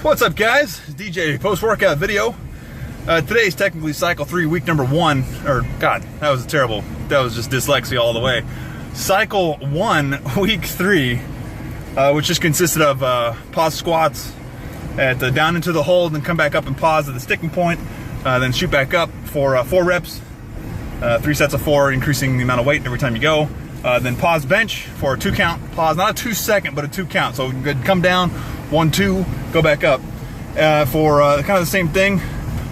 What's up, guys? It's DJ post-workout video. Today's technically cycle 3, week number 1. Or, God, that was terrible. That was just dyslexia all the way. Cycle 1, week 3, which just consisted of pause squats at down into the hold, then come back up and pause at the sticking point, then shoot back up for 4 reps, 3 sets of 4, increasing the amount of weight every time you go. Then pause bench for a 2 count. Pause, not a 2 second, but a 2 count. So you could come down, 1, 2, go back up. For kind of the same thing,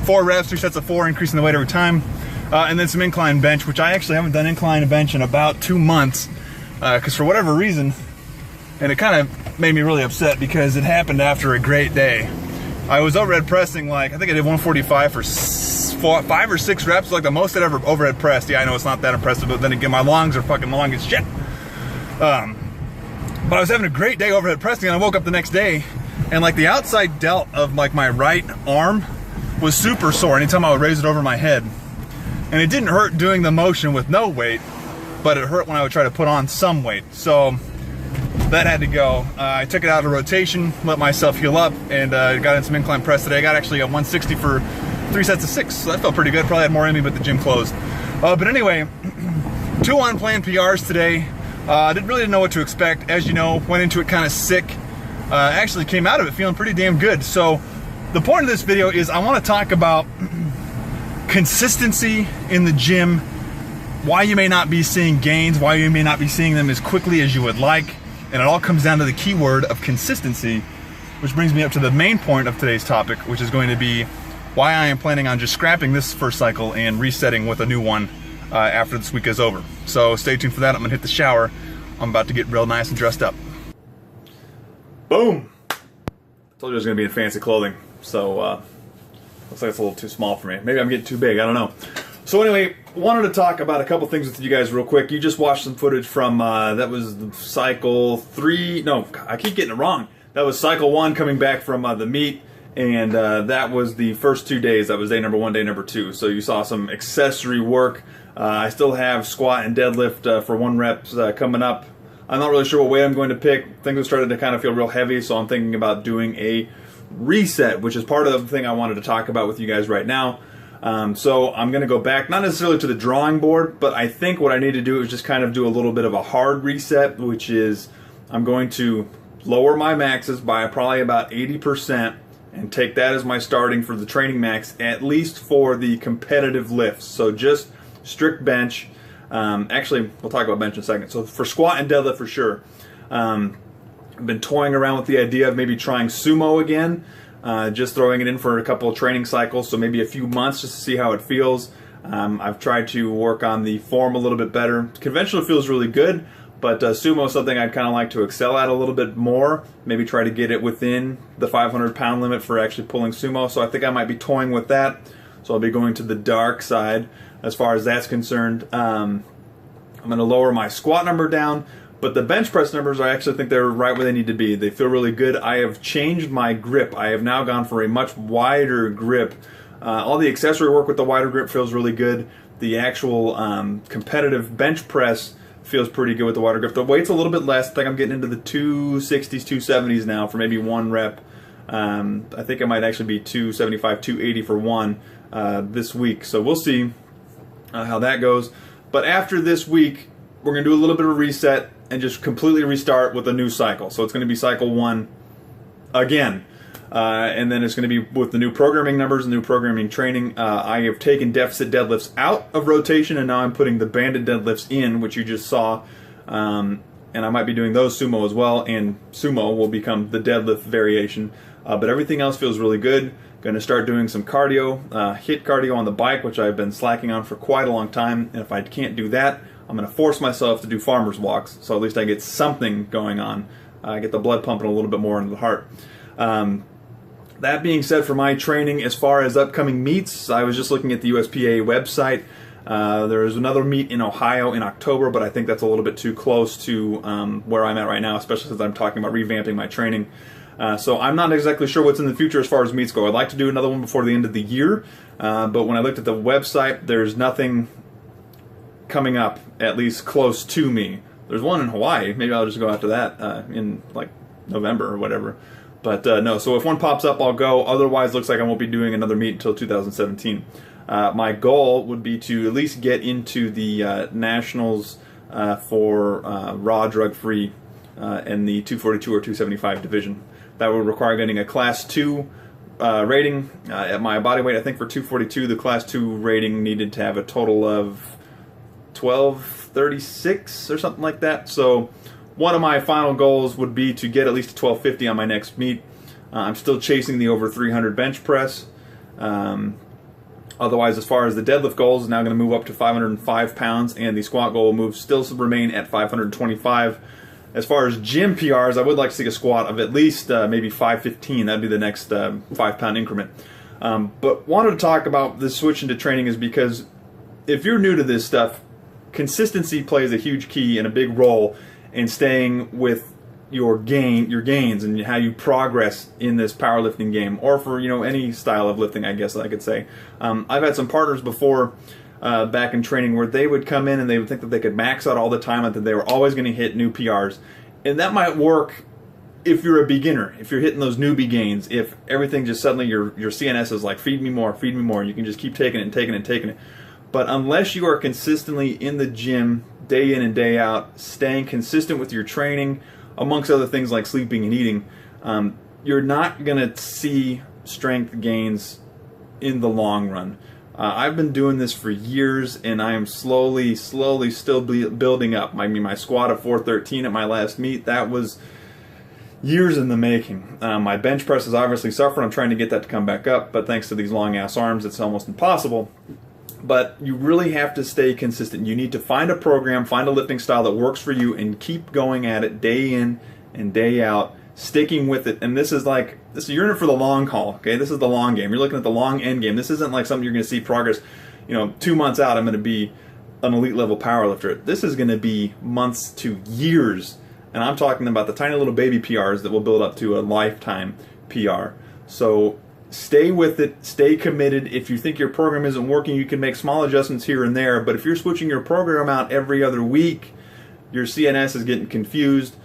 4 reps, 3 sets of 4, increasing the weight every time. And then some incline bench, which I actually haven't done incline bench in about 2 months. Because for whatever reason, and it kind of made me really upset because it happened after a great day. I was overhead pressing, like, I think I did 145 for 5 or 6 reps, like the most I'd ever overhead pressed. Yeah, I know it's not that impressive, but then again, my lungs are fucking long as shit. But I was having a great day overhead pressing, and I woke up the next day, and like the outside delt of like my right arm was super sore anytime I would raise it over my head. And it didn't hurt doing the motion with no weight, but it hurt when I would try to put on some weight. So that had to go. I took it out of rotation, let myself heal up, and got in some incline press today. I got actually a 160 for 3 sets of 6, so that felt pretty good. Probably had more in me, but the gym closed. But anyway, 2 unplanned PRs today. I didn't really know what to expect. As you know, went into it kind of sick. Actually came out of it feeling pretty damn good. So the point of this video is I want to talk about consistency in the gym, why you may not be seeing gains, why you may not be seeing them as quickly as you would like. And it all comes down to the key word of consistency, which brings me up to the main point of today's topic, which is going to be why I am planning on just scrapping this first cycle and resetting with a new one after this week is over. So stay tuned for that. I'm gonna hit the shower. I'm about to get real nice and dressed up. Boom! Told you I was gonna be in fancy clothing, so looks like it's a little too small for me. Maybe I'm getting too big, I don't know. So anyway, wanted to talk about a couple things with you guys real quick. You just watched some footage from, that was cycle 3, no, I keep getting it wrong. That was cycle 1 coming back from the meet. And that was the first 2 days. That was day number 1, day number 2. So you saw some accessory work. I still have squat and deadlift for 1 reps coming up. I'm not really sure what weight I'm going to pick. Things have started to kind of feel real heavy, so I'm thinking about doing a reset, which is part of the thing I wanted to talk about with you guys right now. So I'm going to go back, not necessarily to the drawing board, but I think what I need to do is just kind of do a little bit of a hard reset, which is I'm going to lower my maxes by probably about 80%. And take that as my starting for the training max, at least for the competitive lifts. So just strict bench. Actually, we'll talk about bench in a second. So for squat and deadlift for sure. I've been toying around with the idea of maybe trying sumo again. Just throwing it in for a couple of training cycles, so maybe a few months just to see how it feels. I've tried to work on the form a little bit better. Conventional feels really good. But sumo is something I'd kind of like to excel at a little bit more. Maybe try to get it within the 500-pound limit for actually pulling sumo. So I think I might be toying with that. So I'll be going to the dark side as far as that's concerned. I'm going to lower my squat number down. But the bench press numbers, I actually think they're right where they need to be. They feel really good. I have changed my grip. I have now gone for a much wider grip. All the accessory work with the wider grip feels really good. The actual competitive bench press feels pretty good with the wider grip. The weight's a little bit less. I think I'm getting into the 260s, 270s now for maybe 1 rep. I think I might actually be 275, 280 for 1 this week. So we'll see how that goes. But after this week, we're going to do a little bit of a reset and just completely restart with a new cycle. So it's going to be cycle 1 again. And then it's going to be with the new programming numbers, the new programming training. I have taken deficit deadlifts out of rotation, and now I'm putting the banded deadlifts in, which you just saw. And I might be doing those sumo as well, and sumo will become the deadlift variation. But everything else feels really good. Going to start doing some cardio, HIIT cardio on the bike, which I've been slacking on for quite a long time. And if I can't do that, I'm going to force myself to do farmer's walks, so at least I get something going on. I get the blood pumping a little bit more into the heart. That being said, for my training, as far as upcoming meets, I was just looking at the USPA website. There is another meet in Ohio in October, but I think that's a little bit too close to where I'm at right now, especially since I'm talking about revamping my training. So I'm not exactly sure what's in the future as far as meets go. I'd like to do another one before the end of the year, but when I looked at the website, there's nothing coming up, at least close to me. There's one in Hawaii. Maybe I'll just go after that in like November or whatever. But no, so if one pops up, I'll go. Otherwise, looks like I won't be doing another meet until 2017. My goal would be to at least get into the nationals for raw drug-free in the 242 or 275 division. That would require getting a Class 2 rating. At my body weight, I think for 242, the Class 2 rating needed to have a total of 1236 or something like that. So one of my final goals would be to get at least a 1250 on my next meet. I'm still chasing the over 300 bench press. Otherwise, as far as the deadlift goals, is now going to move up to 505 pounds, and the squat goal will still remain at 525. As far as gym PRs, I would like to see a squat of at least maybe 515. That'd be the next 5-pound increment. But wanted to talk about this switch into training is because if you're new to this stuff, consistency plays a huge key and a big role in staying with your gains and how you progress in this powerlifting game, or for any style of lifting, I guess I could say. I've had some partners before back in training where they would come in and they would think that they could max out all the time and that they were always going to hit new PRs, and that might work if you're a beginner, if you're hitting those newbie gains, if everything just suddenly your CNS is like feed me more, you can just keep taking it and taking it and taking it. But unless you are consistently in the gym day in and day out, staying consistent with your training, amongst other things like sleeping and eating, you're not going to see strength gains in the long run. I've been doing this for years, and I am slowly still building up. I mean, my squat of 413 at my last meet, that was years in the making. My bench press has obviously suffered. I'm trying to get that to come back up, but thanks to these long-ass arms, it's almost impossible. But you really have to stay consistent. You need to find a program, find a lifting style that works for you, and keep going at it day in and day out, sticking with it. And this is you're in it for the long haul, okay? This is the long game. You're looking at the long end game. This isn't like something you're going to see progress, 2 months out, I'm going to be an elite level powerlifter. This is going to be months to years. And I'm talking about the tiny little baby PRs that will build up to a lifetime PR. So stay with it, stay committed. If you think your program isn't working, you can make small adjustments here and there, but if you're switching your program out every other week, your CNS is getting confused,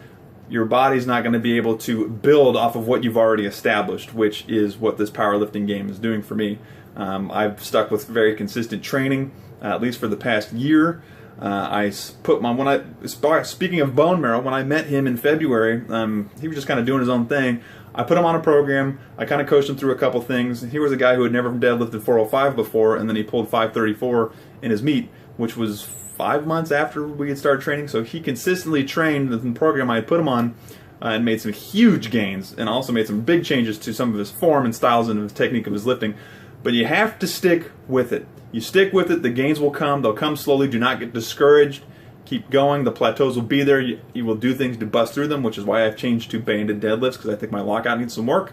your body's not going to be able to build off of what you've already established, which is what this powerlifting game is doing for me. I've stuck with very consistent training, at least for the past year. Speaking of bone marrow, when I met him in February, he was just kind of doing his own thing. I put him on a program. I kind of coached him through a couple things. He was a guy who had never deadlifted 405 before, and then he pulled 534 in his meet, which was 5 months after we had started training. So he consistently trained the program I had put him on and made some huge gains, and also made some big changes to some of his form and styles and his technique of his lifting. But you have to stick with it. You stick with it, the gains will come. They'll come slowly. Do not get discouraged. Keep going. The plateaus will be there. You will do things to bust through them, which is why I've changed to banded deadlifts, because I think my lockout needs some work.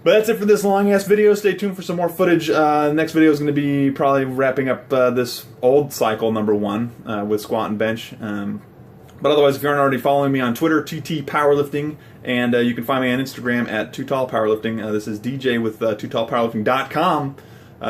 But that's it for this long-ass video. Stay tuned for some more footage. The next video is going to be probably wrapping up this old cycle number 1 with squat and bench. But otherwise, if you aren't already following me on Twitter, TT Powerlifting, and you can find me on Instagram at 2tallpowerlifting. This is DJ with 2tallpowerlifting.com.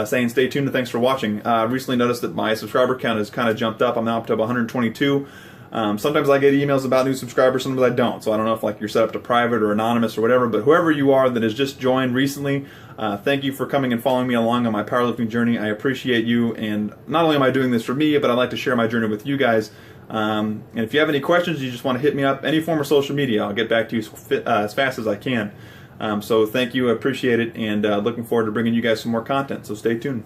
Saying stay tuned and thanks for watching. I recently noticed that my subscriber count has kind of jumped up. I'm now up to 122. Sometimes I get emails about new subscribers, sometimes I don't. So I don't know if you're set up to private or anonymous or whatever, but whoever you are that has just joined recently, thank you for coming and following me along on my powerlifting journey. I appreciate you, and not only am I doing this for me, but I'd like to share my journey with you guys. And if you have any questions, you just want to hit me up, any form of social media, I'll get back to you as fast as I can. So thank you, I appreciate it, and looking forward to bringing you guys some more content, so stay tuned.